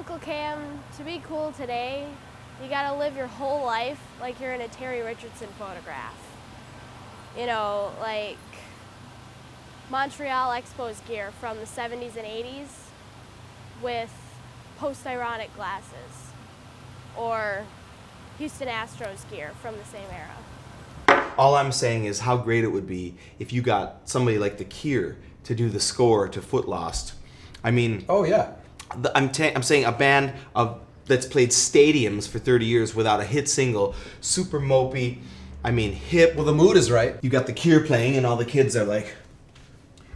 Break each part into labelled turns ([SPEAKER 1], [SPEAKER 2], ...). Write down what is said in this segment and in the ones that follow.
[SPEAKER 1] Uncle Cam, to be cool today, you gotta live your whole life like you're in a Terry Richardson photograph. You know, like Montreal Expos gear from the 70s and 80s with post-ironic glasses. Or Houston Astros gear from the same era.
[SPEAKER 2] All I'm saying is how great it would be if you got somebody like the Cure to do the score to Footlost. I mean...
[SPEAKER 3] Oh, yeah.
[SPEAKER 2] I'm saying a band that's played stadiums for 30 years without a hit single, super mopey, I mean hip.
[SPEAKER 3] Well, the mood is right.
[SPEAKER 2] You got the Cure playing and all the kids are like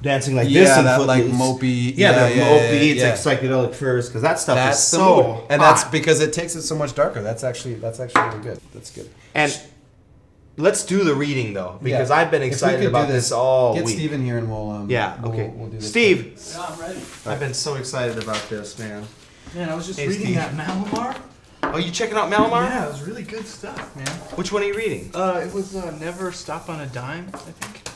[SPEAKER 2] dancing like this.
[SPEAKER 3] Yeah,
[SPEAKER 2] in
[SPEAKER 3] that
[SPEAKER 2] Footloose.
[SPEAKER 3] like mopey.
[SPEAKER 2] Yeah, they're mopey.
[SPEAKER 3] Yeah.
[SPEAKER 2] It's like psychedelic first because that stuff
[SPEAKER 3] That's
[SPEAKER 2] is
[SPEAKER 3] the
[SPEAKER 2] so
[SPEAKER 3] mood. And
[SPEAKER 2] hot.
[SPEAKER 3] that's because it takes it so much darker. That's actually really good. That's good.
[SPEAKER 2] And let's do the reading though because I've been excited about this all week.
[SPEAKER 3] Get Steve in here and we'll we'll do this.
[SPEAKER 2] Steve,
[SPEAKER 4] Yeah, I'm ready.
[SPEAKER 2] I've been so excited about this, man.
[SPEAKER 4] Man, I was just
[SPEAKER 2] Hey,
[SPEAKER 4] reading
[SPEAKER 2] Steve.
[SPEAKER 4] that Malamar.
[SPEAKER 2] Oh, you checking out Malamar?
[SPEAKER 4] Yeah, it was really good stuff, man.
[SPEAKER 2] Which one are you reading?
[SPEAKER 4] It was Never Stop on a Dime, I think.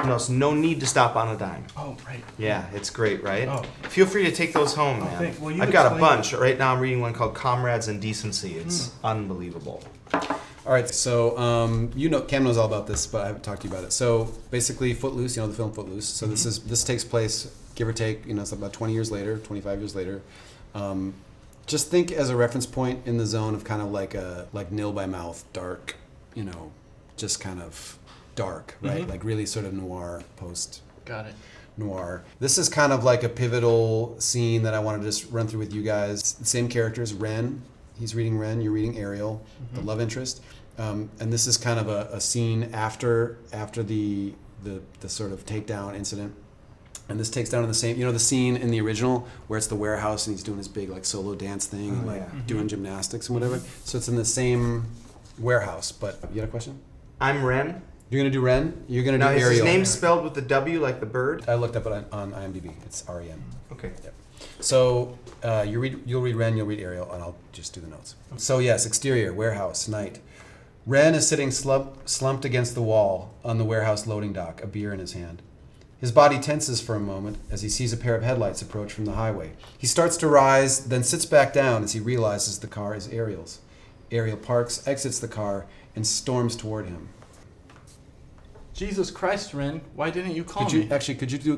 [SPEAKER 2] No, it's No Need to Stop on a Dime.
[SPEAKER 4] Oh, right.
[SPEAKER 2] Yeah, it's great, right?
[SPEAKER 4] Oh.
[SPEAKER 2] Feel free to take those home, man.
[SPEAKER 4] thank- well, you
[SPEAKER 2] I've got a
[SPEAKER 4] explained
[SPEAKER 2] bunch. Right now I'm reading one called Comrades in Decency. It's unbelievable.
[SPEAKER 3] All right, so Cam knows all about this, but I haven't talked to you about it. So basically, Footloose, the film Footloose. So this takes place, give or take, it's about 20 years later, 25 years later. Just think as a reference point in the zone of kind of like Nil by Mouth, dark, just kind of dark, right? Like really sort of noir, post.
[SPEAKER 4] Got it.
[SPEAKER 3] Noir. This is kind of like a pivotal scene that I want to just run through with you guys. Same characters, Ren. He's reading Ren, you're reading Ariel, the love interest. And this is kind of a scene after the sort of takedown incident. And this takes down in the same, the scene in the original where it's the warehouse and he's doing his big like solo dance thing and like doing gymnastics and whatever. So it's in the same warehouse. But you got a question?
[SPEAKER 2] I'm Ren.
[SPEAKER 3] You're gonna do Ren. You're gonna
[SPEAKER 2] Now,
[SPEAKER 3] do
[SPEAKER 2] is
[SPEAKER 3] Ariel.
[SPEAKER 2] his name spelled with the W like the bird?
[SPEAKER 3] I looked up it on IMDb. It's REM.
[SPEAKER 2] Okay.
[SPEAKER 3] Yep. So you'll read Ren, you'll read Ariel, and I'll just do the notes. So yes, exterior, warehouse, night. Ren is sitting slumped against the wall on the warehouse loading dock, a beer in his hand. His body tenses for a moment as he sees a pair of headlights approach from the highway. He starts to rise, then sits back down as he realizes the car is Ariel's. Ariel parks, exits the car, and storms toward him.
[SPEAKER 4] Jesus Christ, Ren, why didn't you call
[SPEAKER 3] Could
[SPEAKER 4] me?
[SPEAKER 3] you do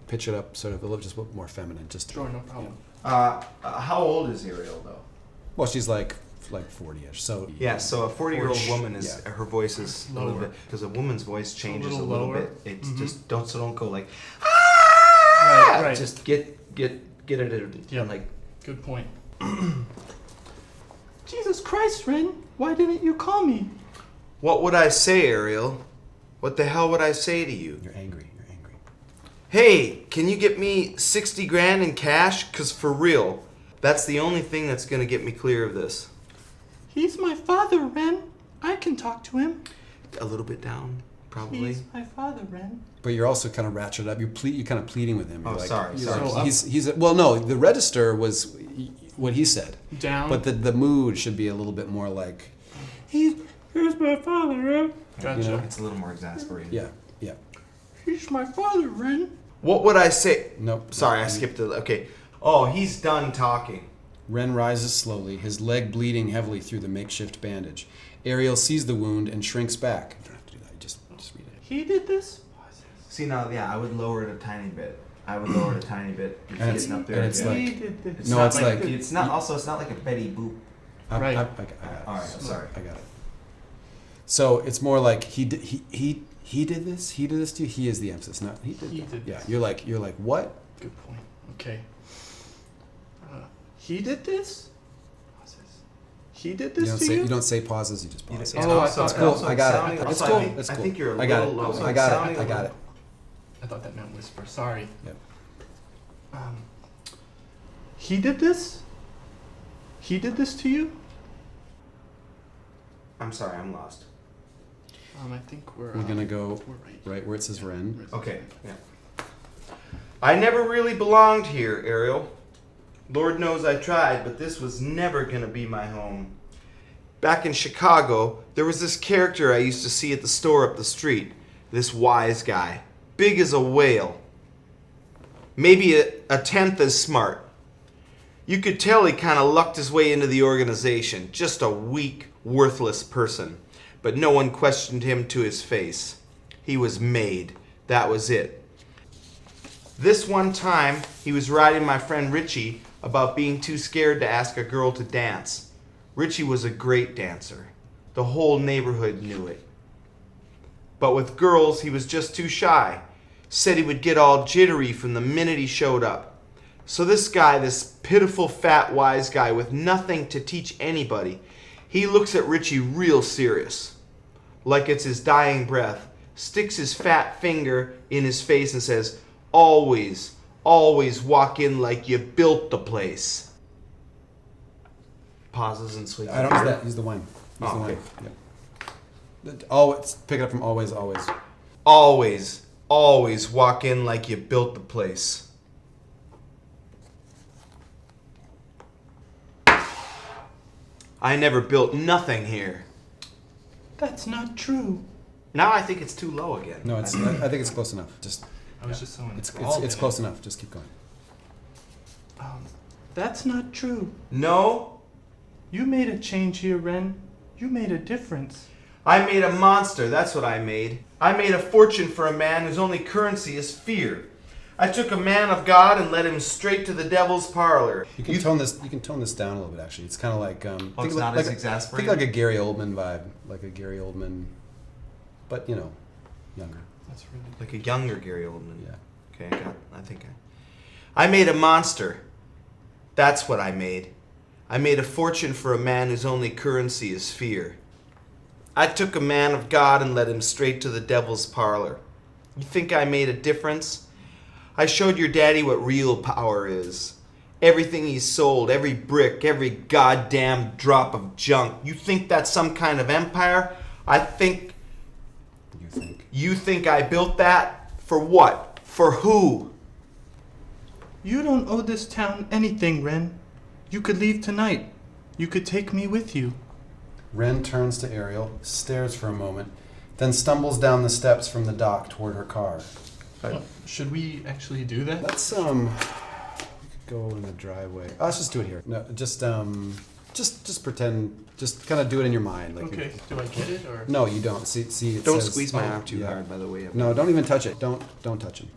[SPEAKER 3] pitch it up sort of a little just a little more feminine? Just
[SPEAKER 4] Sure, no problem.
[SPEAKER 2] How old is Ariel though?
[SPEAKER 3] Well, she's like 40-ish. So
[SPEAKER 2] Yeah, so a 40-year-old woman is
[SPEAKER 3] Yeah.
[SPEAKER 2] her voice is a little
[SPEAKER 4] Lower.
[SPEAKER 2] bit because a woman's voice changes a
[SPEAKER 4] little
[SPEAKER 2] little
[SPEAKER 4] lower.
[SPEAKER 2] bit. It's just don't go like
[SPEAKER 4] Right.
[SPEAKER 2] just get it
[SPEAKER 4] Yeah.
[SPEAKER 2] and like
[SPEAKER 4] Good point. Jesus Christ, Ren, why didn't you call me?
[SPEAKER 2] what would I say, Ariel? What the hell would I say to you?
[SPEAKER 3] You're angry.
[SPEAKER 2] Hey, can you get me 60 grand in cash? Cause for real, that's the only thing that's gonna get me clear of this.
[SPEAKER 4] He's my father, Ren. I can talk to him.
[SPEAKER 2] A little bit down, probably.
[SPEAKER 4] He's my father, Ren.
[SPEAKER 3] But you're also kind of ratcheted up. You're kind of pleading with him. You're
[SPEAKER 2] Oh, sorry.
[SPEAKER 4] So
[SPEAKER 3] He's well, no. The register was what he said,
[SPEAKER 4] Down.
[SPEAKER 3] but the mood should be a little bit more like, here's my father, Ren.
[SPEAKER 4] Gotcha.
[SPEAKER 2] It's a little more exasperated.
[SPEAKER 3] Yeah.
[SPEAKER 4] He's my father, Ren.
[SPEAKER 2] What would I say?
[SPEAKER 3] Nope.
[SPEAKER 2] Sorry, I skipped it. Okay. Oh, he's done talking.
[SPEAKER 3] Ren rises slowly, his leg bleeding heavily through the makeshift bandage. Ariel sees the wound and shrinks back. You don't have to do that. You just read it.
[SPEAKER 4] He did this?
[SPEAKER 2] See now, yeah, I would lower it a tiny bit. It's
[SPEAKER 3] And
[SPEAKER 2] getting up there.
[SPEAKER 3] it's
[SPEAKER 2] again.
[SPEAKER 3] like-
[SPEAKER 4] He did this.
[SPEAKER 3] No,
[SPEAKER 2] not
[SPEAKER 3] it's like-
[SPEAKER 2] it's not. Also, it's not like a Betty Boop.
[SPEAKER 4] Right.
[SPEAKER 3] I got it.
[SPEAKER 2] All right, I'm sorry.
[SPEAKER 3] I got it. So it's more like he did this. He did this to you. He is the emphasis, not he did.
[SPEAKER 4] He
[SPEAKER 3] that.
[SPEAKER 4] did
[SPEAKER 3] Yeah,
[SPEAKER 4] this.
[SPEAKER 3] you're like what?
[SPEAKER 4] Good point. Okay. He did this? He did this to you?
[SPEAKER 3] You don't say pauses. You just pause.
[SPEAKER 4] Oh, I thought-
[SPEAKER 3] It's cool.
[SPEAKER 2] also
[SPEAKER 3] I got
[SPEAKER 2] sounding-
[SPEAKER 3] it. It's
[SPEAKER 2] also,
[SPEAKER 3] cool. It's
[SPEAKER 2] I
[SPEAKER 3] cool.
[SPEAKER 2] think you're a
[SPEAKER 3] I got
[SPEAKER 2] little
[SPEAKER 3] it.
[SPEAKER 2] low.
[SPEAKER 3] I got
[SPEAKER 2] Sounding
[SPEAKER 3] it. I
[SPEAKER 2] a
[SPEAKER 3] got
[SPEAKER 2] little-
[SPEAKER 3] it.
[SPEAKER 4] I thought that meant whisper. Sorry.
[SPEAKER 3] Yep.
[SPEAKER 4] He did this? He did this to you?
[SPEAKER 2] I'm sorry, I'm lost.
[SPEAKER 4] I think we're
[SPEAKER 3] We're gonna go
[SPEAKER 4] we're
[SPEAKER 3] right where it says Ren.
[SPEAKER 2] Okay. Yeah. I never really belonged here, Ariel. Lord knows I tried, but this was never gonna be my home. Back in Chicago, there was this character I used to see at the store up the street. This wise guy. Big as a whale. Maybe a tenth as smart. You could tell he kind of lucked his way into the organization. Just a weak, worthless person. But no one questioned him to his face. He was made. That was it. This one time, he was writing my friend Ritchie about being too scared to ask a girl to dance. Ritchie was a great dancer. The whole neighborhood knew it. But with girls, he was just too shy. Said he would get all jittery from the minute he showed up. So this guy, this pitiful, fat, wise guy with nothing to teach anybody, he looks at Ritchie real serious, like it's his dying breath, sticks his fat finger in his face and says, always, always walk in like you built the place. Pauses and sleeps.
[SPEAKER 3] I don't use that. Use the wine. Use the wine. Yep. Always, pick it up from always, always.
[SPEAKER 2] Always, always walk in like you built the place. I never built nothing here.
[SPEAKER 4] That's not true.
[SPEAKER 2] Now I think it's too low again.
[SPEAKER 3] No, it's. I think it's close enough. Just.
[SPEAKER 4] I was just so
[SPEAKER 3] It's
[SPEAKER 4] enthralled in
[SPEAKER 3] close
[SPEAKER 4] it.
[SPEAKER 3] enough. Just keep going.
[SPEAKER 4] That's not true.
[SPEAKER 2] No,
[SPEAKER 4] You made a change here, Ren. You made a difference.
[SPEAKER 2] I made a monster. That's what I made. I made a fortune for a man whose only currency is fear. I took a man of God and led him straight to the devil's parlor.
[SPEAKER 3] You can tone this. You can tone this down a little bit. Actually, it's kind of like.
[SPEAKER 2] it's not as exasperating?
[SPEAKER 3] Think like a Gary Oldman vibe, like a Gary Oldman, but younger.
[SPEAKER 4] That's really
[SPEAKER 2] Like a younger Gary Oldman.
[SPEAKER 3] Yeah.
[SPEAKER 2] Okay, I made a monster. That's what I made. I made a fortune for a man whose only currency is fear. I took a man of God and led him straight to the devil's parlor. You think I made a difference? I showed your daddy what real power is. Everything he sold, every brick, every goddamn drop of junk. You think that's some kind of empire? You think I built that? For what? For who?
[SPEAKER 4] You don't owe this town anything, Ren. You could leave tonight. You could take me with you.
[SPEAKER 3] Ren turns to Ariel, stares for a moment, then stumbles down the steps from the dock toward her car.
[SPEAKER 4] Should we actually do that?
[SPEAKER 3] Let's we could go in the driveway. Oh, let's just do it here. No, just pretend. Just kind of do it in your mind. Like
[SPEAKER 4] Okay. Do I get it or?
[SPEAKER 3] No, you don't. See. It
[SPEAKER 2] Don't
[SPEAKER 3] says-
[SPEAKER 2] squeeze my
[SPEAKER 3] oh,
[SPEAKER 2] arm too
[SPEAKER 3] yeah.
[SPEAKER 2] hard, by the way.
[SPEAKER 3] No, don't even touch it. Don't touch him.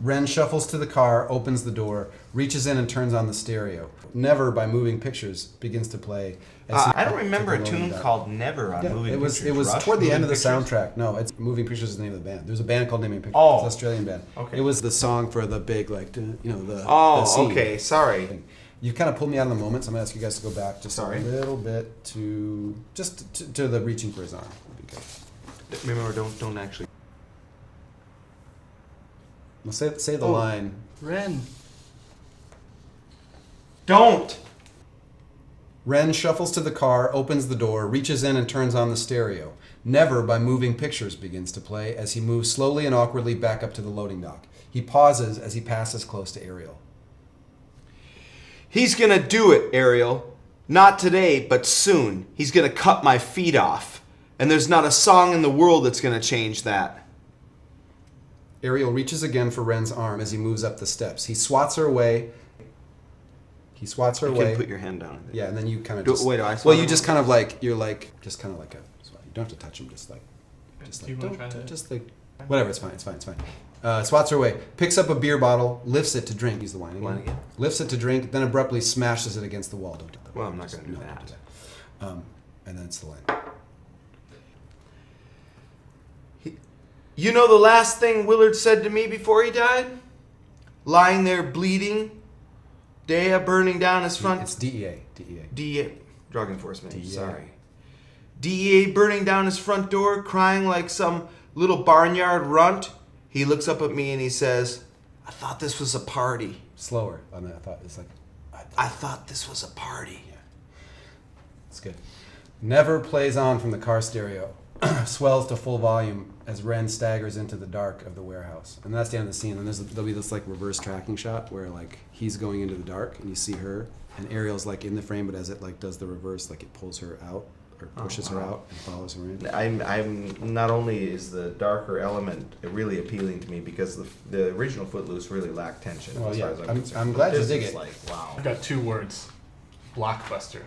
[SPEAKER 3] Ren shuffles to the car, opens the door, reaches in and turns on the stereo. Never by Moving Pictures begins to play.
[SPEAKER 2] I don't remember a tune called Never on Moving Pictures.
[SPEAKER 3] It was
[SPEAKER 2] Rush?
[SPEAKER 3] toward the end of the
[SPEAKER 2] Moving Pictures?
[SPEAKER 3] soundtrack. No, it's Moving Pictures is the name of the band. There's a band called Moving Pictures.
[SPEAKER 2] Oh.
[SPEAKER 3] It's an Australian band.
[SPEAKER 2] Okay.
[SPEAKER 3] It was the song for the big the the
[SPEAKER 2] Oh,
[SPEAKER 3] scene
[SPEAKER 2] okay. Sorry.
[SPEAKER 3] thing. You kind of pulled me out of the moment, so I'm gonna ask you guys to go back just
[SPEAKER 2] Sorry.
[SPEAKER 3] a little bit to to the reaching for his arm. Would be good.
[SPEAKER 2] Remember, don't actually.
[SPEAKER 3] Well, say the line.
[SPEAKER 4] Ren.
[SPEAKER 2] Don't!
[SPEAKER 3] Ren shuffles to the car, opens the door, reaches in and turns on the stereo. Never by Moving Pictures begins to play as he moves slowly and awkwardly back up to the loading dock. He pauses as he passes close to Ariel.
[SPEAKER 2] He's gonna do it, Ariel. Not today, but soon. He's gonna cut my feet off. And there's not a song in the world that's gonna change that.
[SPEAKER 3] Ariel reaches again for Ren's arm as he moves up the steps. He swats her away.
[SPEAKER 2] You can put your hand down.
[SPEAKER 3] Yeah, and then you kind of
[SPEAKER 2] Do-
[SPEAKER 3] just...
[SPEAKER 2] wait, do I
[SPEAKER 3] Well,
[SPEAKER 2] swat
[SPEAKER 3] you
[SPEAKER 2] him?
[SPEAKER 3] just kind of like... You're like... Just kind of like a... You don't have to touch him, just like...
[SPEAKER 4] Do you wanna try
[SPEAKER 3] Don't...
[SPEAKER 4] to-
[SPEAKER 3] Just like... Whatever, it's fine. Swats her away. Picks up a beer bottle, lifts it to drink. Use the wine again.
[SPEAKER 2] Wine again.
[SPEAKER 3] Lifts it to drink, then abruptly smashes it against the wall. Don't do that.
[SPEAKER 2] Well, I'm not gonna do
[SPEAKER 3] No,
[SPEAKER 2] that.
[SPEAKER 3] don't do that. And then it's the line.
[SPEAKER 2] You know the last thing Willard said to me before he died? Lying there bleeding, Dea burning down his front...
[SPEAKER 3] It's DEA.
[SPEAKER 2] DEA. Drug Enforcement.
[SPEAKER 3] DEA.
[SPEAKER 2] Sorry. DEA burning down his front door, crying like some little barnyard runt. He looks up at me and he says, I thought this was a party.
[SPEAKER 3] Slower. I mean, I thought it's like...
[SPEAKER 2] I thought this was a party.
[SPEAKER 3] Yeah. It's good. Never plays on from the car stereo. Swells to full volume as Ren staggers into the dark of the warehouse. And that's the end of the scene. And there'll be this like reverse tracking shot where like he's going into the dark and you see her and Ariel's like in the frame, but as it like does the reverse, like it pulls her out or pushes her out and follows her in.
[SPEAKER 2] I'm not only is the darker element really appealing to me because the original Footloose really lacked tension.
[SPEAKER 3] Well,
[SPEAKER 2] as
[SPEAKER 3] yeah,
[SPEAKER 2] far as I'm
[SPEAKER 3] I'm
[SPEAKER 2] concerned.
[SPEAKER 3] glad you
[SPEAKER 2] This
[SPEAKER 3] dig
[SPEAKER 2] is
[SPEAKER 3] it.
[SPEAKER 2] Like, wow.
[SPEAKER 4] I've got 2 words. Blockbuster.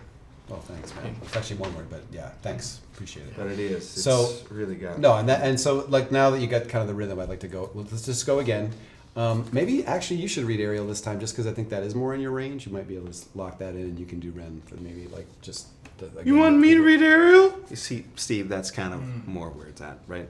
[SPEAKER 3] Oh, thanks, man. It's actually one word, but yeah, thanks. Appreciate it.
[SPEAKER 2] But it is. It's
[SPEAKER 3] So-
[SPEAKER 2] really got
[SPEAKER 3] No, and so like now that you got kind of the rhythm, I'd like to go. Let's just go again. Maybe actually you should read Ariel this time, just because I think that is more in your range. You might be able to lock that in, and you can do Ren for maybe like just.
[SPEAKER 4] You want me to read Ariel?
[SPEAKER 2] You see, Steve, that's kind of more where it's at, right?